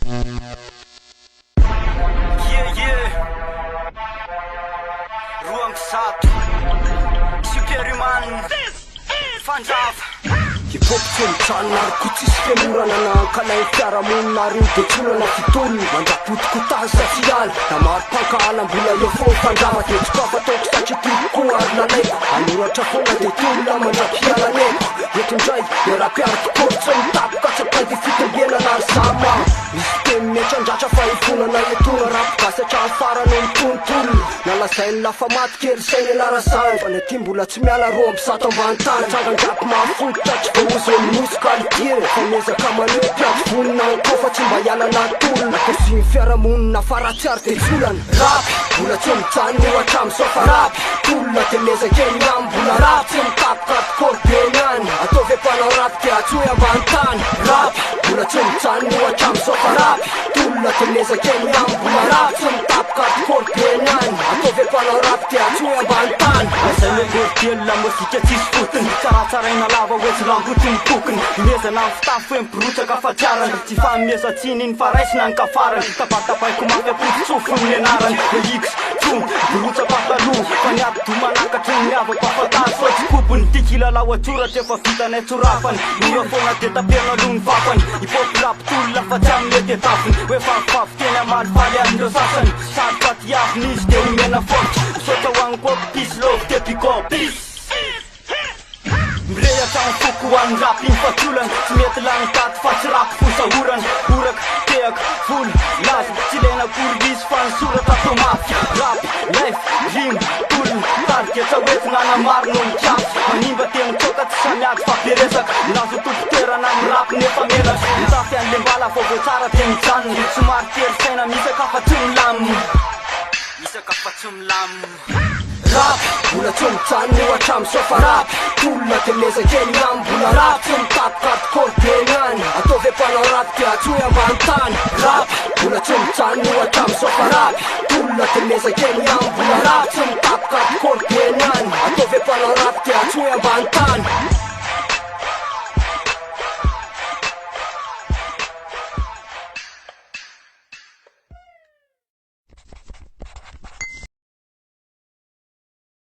Ruang satu Superiman Fanjav Hip-hop tsemtsan narkotisy fianorana nankalay fiarahamonina rio de tsolana fitolona mandrapotiky tazy sasialy na maro-pankahalam-bola eo foa fandrama de tsy ka fataoko satria tiako koa ary lalaiko anoratra foana de tolona mandrapialaneko etondray iara-piarako korotsa mitapoka tsapay de fitombianana ary sama misy teny miatrandratra fa ifonana etona rapogasy hatrany farany mitontolona nalazay ny lafa maty kely sainy alarasany fa ny aty mbola tsy miala ro ampisato ambany tany trangandrapo mahafototra tsy voazony musicalité fa miezaka maneo mpiady vonina ko fa tsy mba hialana tolona kosiny fiarahamonina fa raha tsy ary de tsolana rapy mbola tsy mijanony hatramy sofa rapy tolona de miezakeny am mbola rapy tsy mitapoka atykorobeny any ataovy ampanao rapy de atsoy ambany tany rapy mbola tsy mijanony hatramy sofa rapy tolona de miezakeny am mbola rapy tsy mitapoka atykorobeny any ataovy ampanao rapy de atsoy ambany tany Zay megorotelo la mozika tsisy fotony tsaratsaraina lava hoe tsy rambotiny tokony imezana ny fitafy hoe miborotsaka fatsiarany tsy famiezatsiny iny fa raisina ny kafarany tapatapaiko mafy apotsofony ny anarany oix tron borotsa-pataloha fa ny ady-domanakatry ny miava-pafatary fa tsy kopony tikilalao atsoratra efa vitanay tsorafany ora foana de tapiana aloha ny vapany hipopirapitolona fa tsy amin'ny mety etafiny hoe fafifafy teny amalifaly amindreo sasany sady fatiaviny izy de omena fototra misaotra hoany koa pisy lovy de bigopis mirehatra ny foko hoan'ny rapy iny fatolany tsy mety lany taty fa tsy rapy fosahorany oraka teaka volo lazy tsy ilaina koririsy fa ny soratra tomafy rapy life rimy tolona targetsa hoetinana maro no mikiafy manimba teny tsoka tsy samiady fa beresaka milazo tompotoerana amin'ny rapy nefa menatra mitafy an'le mbala vaovao tsara de mijanony somary tery saina misaka fa tsy milaminy misaka fa tsy milaminy rapy mbola tsy mijanony hatramy sofa rapy tolona de miezakeny am mbola rapy tsy mitapoka atykorobeny any ataovy ampanao rapy de atsoy ambany tany rapy mbola tsy mijanony hatramy sofa rapy tolona de miezakeny am mbola rapy tsy mitapoka atykorobeny any ataovy ampanao rapy de atsoy ambany tany